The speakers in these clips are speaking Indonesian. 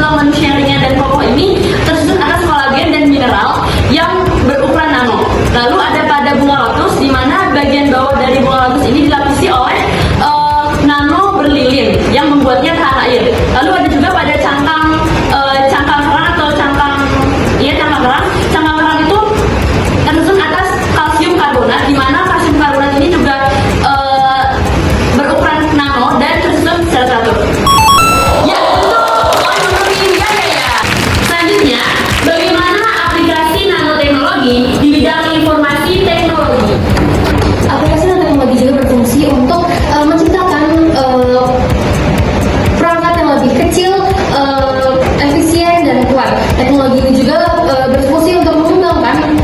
tulang manusia yang ringan dan kokoh ini tersusun atas kolagen dan mineral yang berukuran nano. Lalu ada pada bunga lotus, di mana bagian bawah dari bunga lotus ini dilapisi oleh nano berlilin yang membuatnya tahan air. Lalu ada juga pada cangkang kerang atau cangkang kerang. Cangkang kerang itu tersusun atas kalsium karbonat, di mana kalsium karbonat ini juga berukuran nano dan tersusun secara teratur. Ya, betul. Ya. Selanjutnya, bagaimana aplikasi nanoteknologi di bidang informasi teknologi? Aplikasi nanoteknologi juga berfungsi untuk menciptakan perangkat yang lebih kecil, efisien dan kuat. Teknologi ini juga berfungsi untuk mengembangkan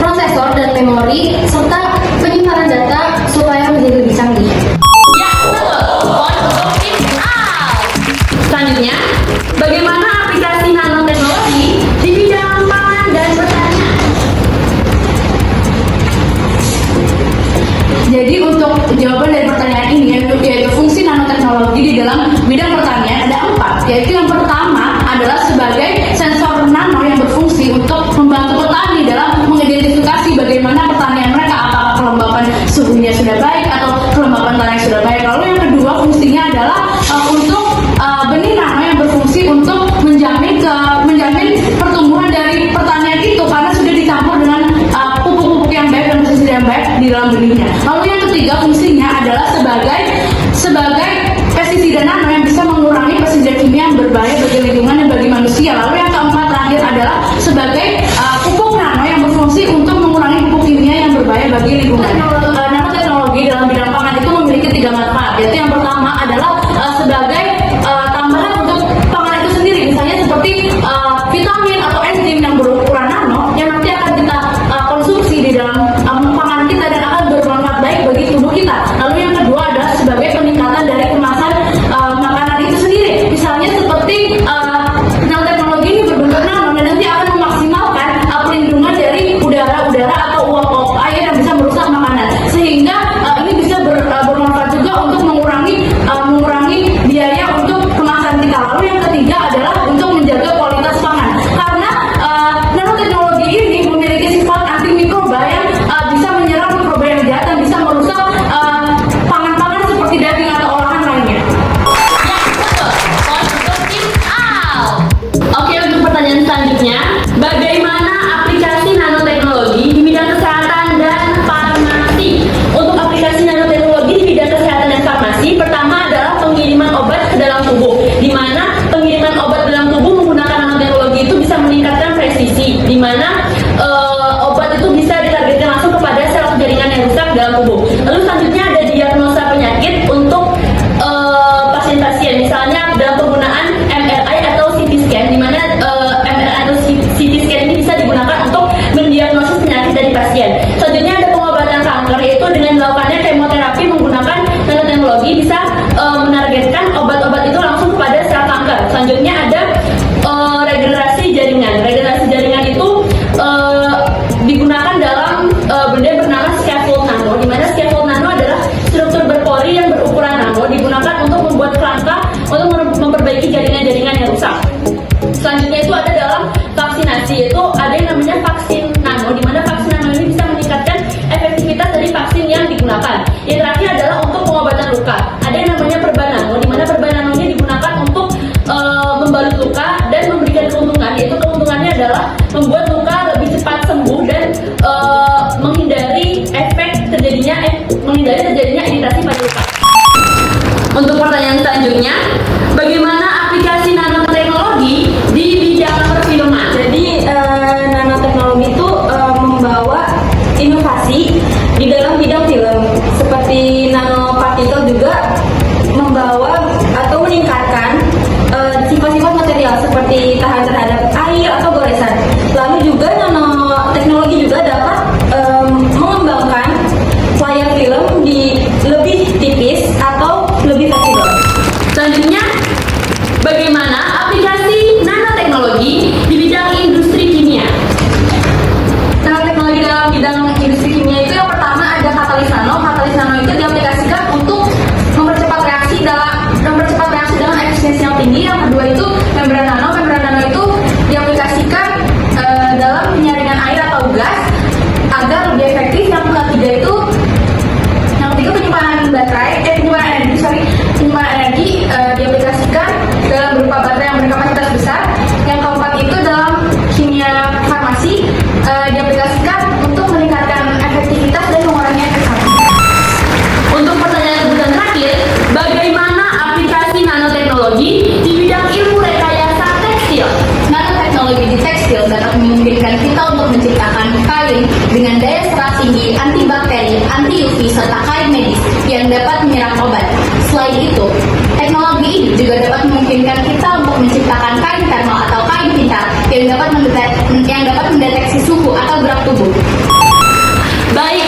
prosesor dan memori serta penyimpanan data supaya menjadi lebih canggih. Ya, betul. Selanjutnya, bagaimana aplikasi nanoteknologi di bidang pangan dan pertanian? Jadi untuk jawaban dari pertanyaan ini yaitu fungsi nanoteknologi di dalam bidang pertanian ada 4, yaitu yang pertama adalah sebagai sensor nano yang berfungsi untuk membantu petani dalam mengidentifikasi bagaimana pertanian mereka, apakah kelembapan suhunya sudah baik atau kelembapan tanah sudah baik. Lalu yang kedua fungsinya adalah untuk benih nano yang berfungsi untuk menjamin pertumbuhan dari pertanian itu karena sudah dicampur dengan pupuk-pupuk yang baik dan pestisida yang baik di dalam benihnya. Lalu yang ketiga fungsinya adalah sebagai pestisida nano yang bisa mengurangi pestisida kimia yang berbahaya bagi lingkungan dan bagi manusia. Lalu yang keempat terakhir adalah sebagai pupuk nano yang berfungsi untuk mengurangi pupuk kimia yang berbahaya bagi lingkungan. Nanoteknologi dalam bidang pangan itu memiliki 3 manfaat, yaitu yang pertama adalah sebagai tambahan untuk pangan itu sendiri, misalnya seperti vitamin atau enzim yang berukuran nano yang nanti akan kita konsumsi di dalam pangan kita dan akan bermanfaat baik bagi tubuh kita. Lalu yang kedua adalah sebagai peningkatan dari kemasan makanan itu sendiri, misalnya seperti nanoteknologi ini berbentuk nano dan nanti akan memaksimalkan perlindungan dari udara atau uap air yang bisa merusak makanan, sehingga ini bisa bermanfaat juga untuk mengurangi biaya untuk kemasan kita. Lalu yang ketiga adalah untuk menjaga kualitas pangan, karena nanoteknologi ini memiliki sifat antimikroba yang bisa menyerang mikroba yang jahat dan bisa merusak pangan-pangan seperti daging atau olahan lainnya. Ya, betul. Oke, untuk pertanyaan selanjutnya, bagaimana aplikasi nanoteknologi di bidang kesehatan dan farmasi? Untuk aplikasi nanoteknologi di bidang kesehatan dan farmasi, pertama adalah pengiriman obat ke dalam tubuh, di mana pengiriman obat ke dalam tubuh menggunakan nanoteknologi itu bisa meningkatkan presisi, di mana obat itu bisa ditargetkan langsung kepada sel jaringan yang rusak dalam tubuh. Lalu selanjutnya ada diagnosa penyakit untuk pasien-pasien, misalnya dalam penggunaan MRI atau CT scan, di mana MRI atau CT scan ini bisa digunakan untuk mendiagnosis penyakit dari pasien. Selanjutnya ada pengobatan kanker, yaitu dengan melakukannya kemoterapi menggunakan nanoteknologi bisa menargetkan obat-obat itu langsung kepada sel kanker. Selanjutnya ada regenerasi jaringan. Regenerasi jaringan itu digunakan dalam benda bernama scaffold nano, di mana scaffold nano adalah struktur berpori yang berukuran nano digunakan untuk membuat kerangka untuk memperbaiki jaringan-jaringan yang rusak. Selanjutnya itu ada dalam vaksinasi, yaitu ada yang namanya vaksin nano, di mana vaksin nano ini bisa meningkatkan efektivitas dari vaksin yang digunakan. Yang terakhir adalah untuk pengobatan luka. Ada yang namanya perban nano, di mana perban nano ini digunakan untuk membalut luka dan memberikan keuntungan, yaitu keuntungannya adalah membuat luka lebih cepat sembuh dan menghindari terjadinya iritasi pada luka. Untuk pertanyaan selanjutnya, bagaimana aplikasi nanoteknologi di bidang perfilman? Jadi nanoteknologi itu membawa inovasi di dalam bidang film, seperti nanopartikel juga membawa atau meningkatkan sifat-sifat material seperti tahan terhadap air atau goresan. Lalu juga nanoteknologi juga dapat mengembangkan layar film di lebih tipis atau lebih fleksibel. Selanjutnya membran nano. Membran nano itu diaplikasikan dalam penyaringan air atau gas agar lebih efektif. Yang ketiga itu penyimpanan energi diaplikasikan dalam berupa baterai yang berkapasitas besar. Yang keempat itu dalam kimia farmasi diaplikasikan untuk meningkatkan efektivitas dan mengurangi efek samping. Untuk pertanyaan kebutuhan terakhir, bagaimana aplikasi nanoteknologi di bidang ilmu rekayasa tekstil? Nanoteknologi di tekstil dapat memungkinkan kita untuk menciptakan kain dengan daya serap tinggi, antibakteri, anti UV, serta kain medis yang dapat menyerap obat. Selain itu, teknologi ini juga dapat memungkinkan kita untuk menciptakan kain thermal atau kain pintar yang dapat mendeteksi suhu atau gerak tubuh. Baik,